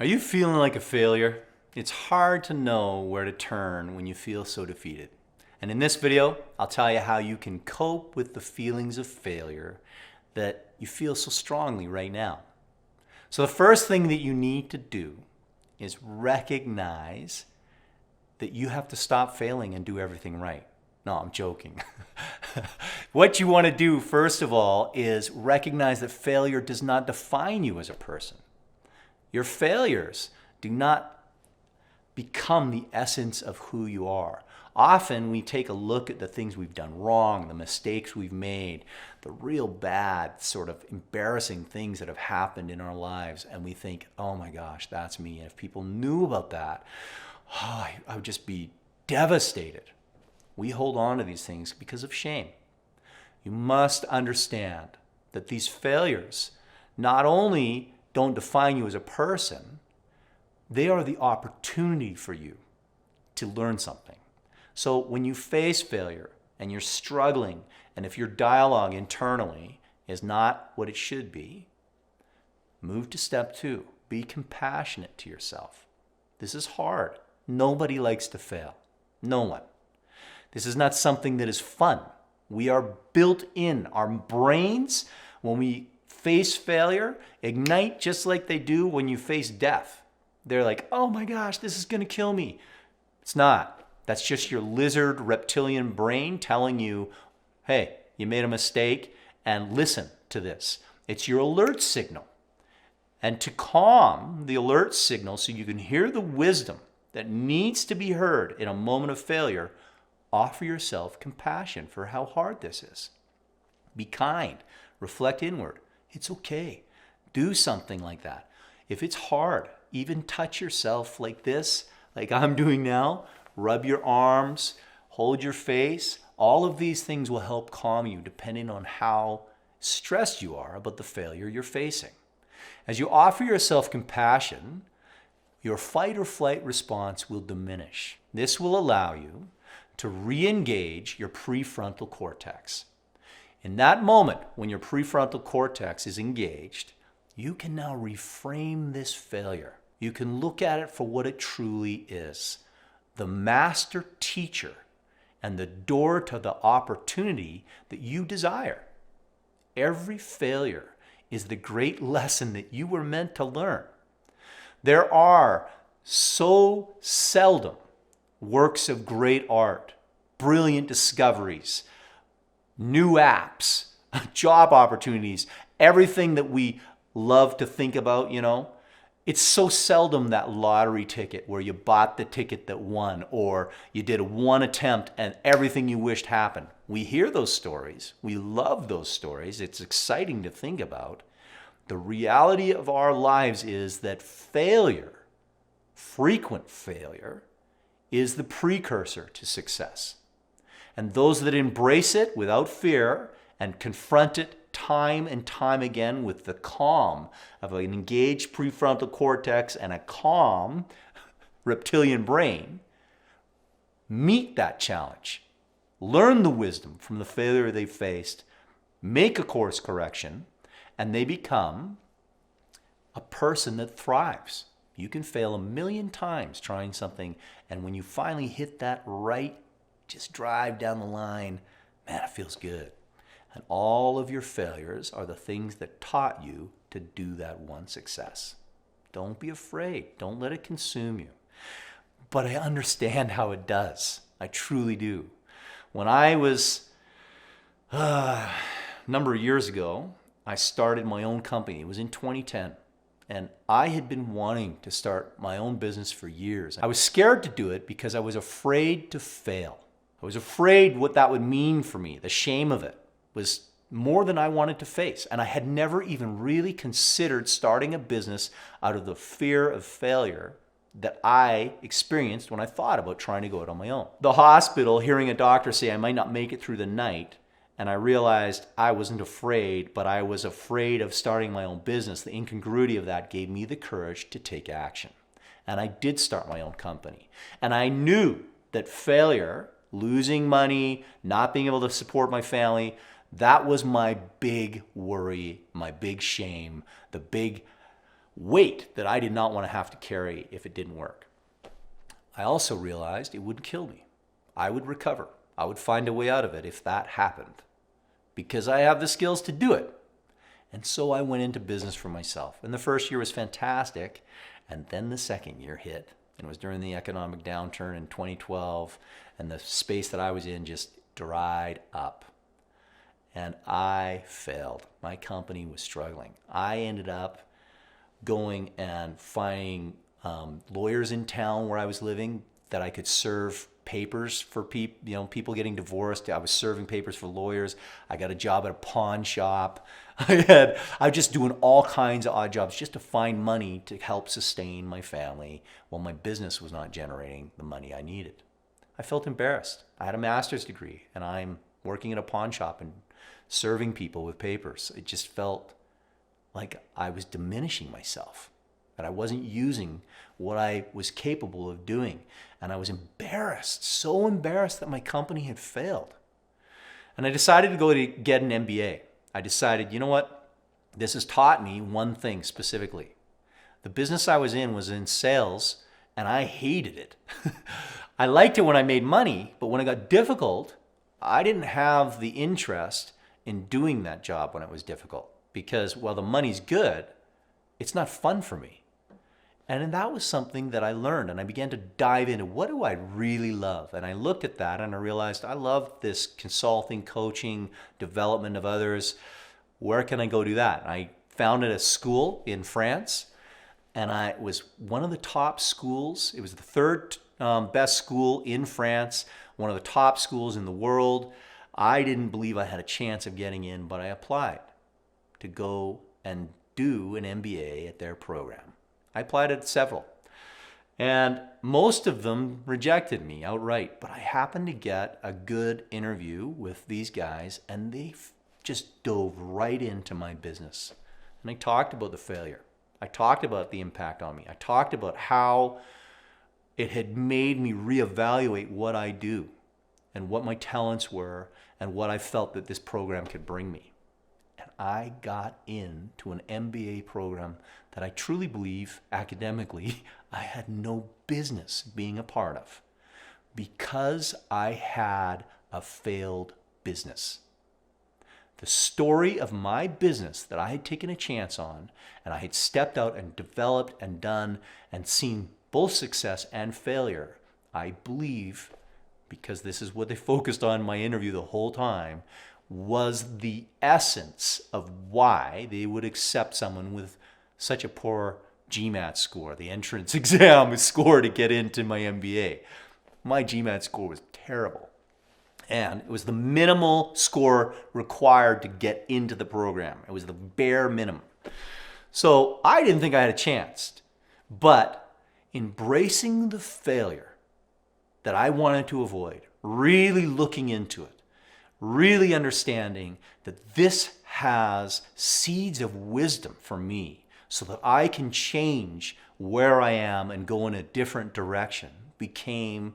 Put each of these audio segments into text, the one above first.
Are you feeling like a failure? It's hard to know where to turn when you feel so defeated. And in this video, I'll tell you how you can cope with the feelings of failure that you feel so strongly right now. So the first thing that you need to do is recognize that you have to stop failing and do everything right. No, I'm joking. What you want to do, first of all, is recognize that failure does not define you as a person. Your failures do not become the essence of who you are. Often we take a look at the things we've done wrong, the mistakes we've made, the real bad, sort of embarrassing things that have happened in our lives, and we think, oh my gosh, that's me. And if people knew about that, I would just be devastated. We hold on to these things because of shame. You must understand that these failures not only don't define you as a person, they are the opportunity for you to learn something. So when you face failure and you're struggling, and if your dialogue internally is not what it should be, move to step 2. Be compassionate to yourself. This is hard. Nobody likes to fail. No one. This is not something that is fun. We are built in. Our brains, when we face failure, ignite just like they do when you face death. They're like, oh my gosh, this is going to kill me. It's not. That's just your lizard reptilian brain telling you, hey, you made a mistake and listen to this. It's your alert signal. And to calm the alert signal so you can hear the wisdom that needs to be heard in a moment of failure, offer yourself compassion for how hard this is. Be kind. Reflect inward. It's okay. Do something like that. If it's hard, even touch yourself like this, like I'm doing now. Rub your arms, hold your face. All of these things will help calm you depending on how stressed you are about the failure you're facing. As you offer yourself compassion, your fight or flight response will diminish. This will allow you to re-engage your prefrontal cortex. In that moment, when your prefrontal cortex is engaged, you can now reframe this failure. You can look at it for what it truly is. The master teacher and the door to the opportunity that you desire. Every failure is the great lesson that you were meant to learn. There are so seldom works of great art, brilliant discoveries, new apps, job opportunities, everything that we love to think about, It's so seldom that lottery ticket where you bought the ticket that won, or you did one attempt and everything you wished happened. We hear those stories. We love those stories. It's exciting to think about. The reality of our lives is that failure, frequent failure, is the precursor to success. And those that embrace it without fear and confront it time and time again with the calm of an engaged prefrontal cortex and a calm reptilian brain, meet that challenge, learn the wisdom from the failure they faced, make a course correction, and they become a person that thrives. You can fail 1,000,000 times trying something, and when you finally hit that right, just drive down the line, man, it feels good. And all of your failures are the things that taught you to do that one success. Don't be afraid. Don't let it consume you. But I understand how it does. I truly do. When I was, a number of years ago, I started my own company. It was in 2010. And I had been wanting to start my own business for years. I was scared to do it because I was afraid to fail. I was afraid what that would mean for me. The shame of it was more than I wanted to face. And I had never even really considered starting a business out of the fear of failure that I experienced when I thought about trying to go it on my own. The hospital, hearing a doctor say I might not make it through the night, and I realized I wasn't afraid, but I was afraid of starting my own business. The incongruity of that gave me the courage to take action. And I did start my own company. And I knew that failure, losing money, not being able to support my family, that was my big worry, my big shame, the big weight that I did not want to have to carry if it didn't work. I also realized it wouldn't kill me. I would recover. I would find a way out of it if that happened, because I have the skills to do it. And so I went into business for myself. And the first year was fantastic. And then the second year hit. And it was during the economic downturn in 2012. And the space that I was in just dried up. And I failed. My company was struggling. I ended up going and finding lawyers in town where I was living that I could serve papers for people getting divorced. I was serving papers for lawyers. I got a job at a pawn shop. I was just doing all kinds of odd jobs just to find money to help sustain my family while my business was not generating the money I needed. I felt embarrassed. I had a master's degree and I'm working at a pawn shop and serving people with papers. It just felt like I was diminishing myself, that I wasn't using what I was capable of doing. And I was embarrassed, so embarrassed that my company had failed. And I decided to go to get an MBA. I decided, you know what? This has taught me one thing specifically. The business I was in sales, and I hated it. I liked it when I made money, but when it got difficult, I didn't have the interest in doing that job when it was difficult. Because while the money's good, it's not fun for me. And that was something that I learned, and I began to dive into what do I really love? And I looked at that and I realized I love this consulting, coaching, development of others. Where can I go do that? I founded a school in France, and it was one of the top schools. It was the third best school in France, one of the top schools in the world. I didn't believe I had a chance of getting in, but I applied to go and do an MBA at their program. I applied at several, and most of them rejected me outright, but I happened to get a good interview with these guys, and they just dove right into my business. And I talked about the failure. I talked about the impact on me. I talked about how it had made me reevaluate what I do and what my talents were and what I felt that this program could bring me. And I got into an MBA program that I truly believe academically I had no business being a part of, because I had a failed business. The story of my business that I had taken a chance on, and I had stepped out and developed and done and seen both success and failure, I believe, because this is what they focused on in my interview the whole time, was the essence of why they would accept someone with such a poor GMAT score, the entrance exam score to get into my MBA. My GMAT score was terrible. And it was the minimal score required to get into the program. It was the bare minimum. So I didn't think I had a chance. But embracing the failure that I wanted to avoid, really looking into it, really understanding that this has seeds of wisdom for me so that I can change where I am and go in a different direction, became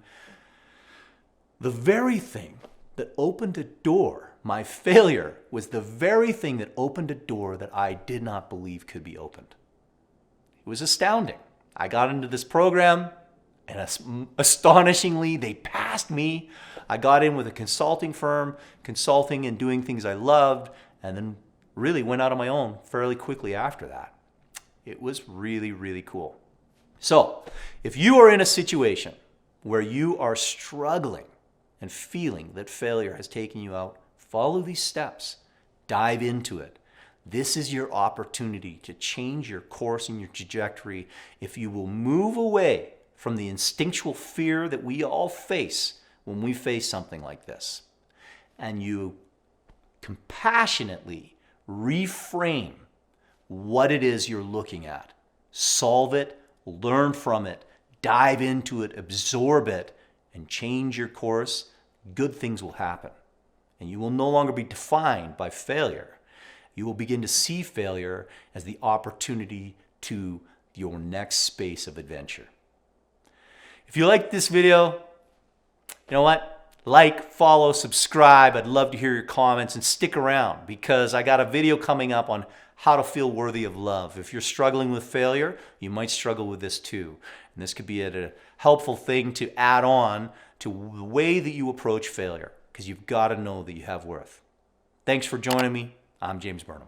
the very thing that opened a door. My failure was the very thing that opened a door that I did not believe could be opened. It was astounding. I got into this program, and astonishingly, they passed me. I got in with a consulting firm, consulting and doing things I loved, and then really went out on my own fairly quickly after that. It was really, really cool. So, if you are in a situation where you are struggling and feeling that failure has taken you out, follow these steps. Dive into it. This is your opportunity to change your course and your trajectory if you will move away from the instinctual fear that we all face when we face something like this, and you compassionately reframe what it is you're looking at. Solve it, learn from it, dive into it, absorb it, and change your course. Good things will happen. And you will no longer be defined by failure. You will begin to see failure as the opportunity to your next space of adventure. If you liked this video, you know what? Like, follow, subscribe. I'd love to hear your comments, and stick around because I got a video coming up on how to feel worthy of love. If you're struggling with failure, you might struggle with this too. And this could be a helpful thing to add on to the way that you approach failure, because you've got to know that you have worth. Thanks for joining me. I'm James Burnham.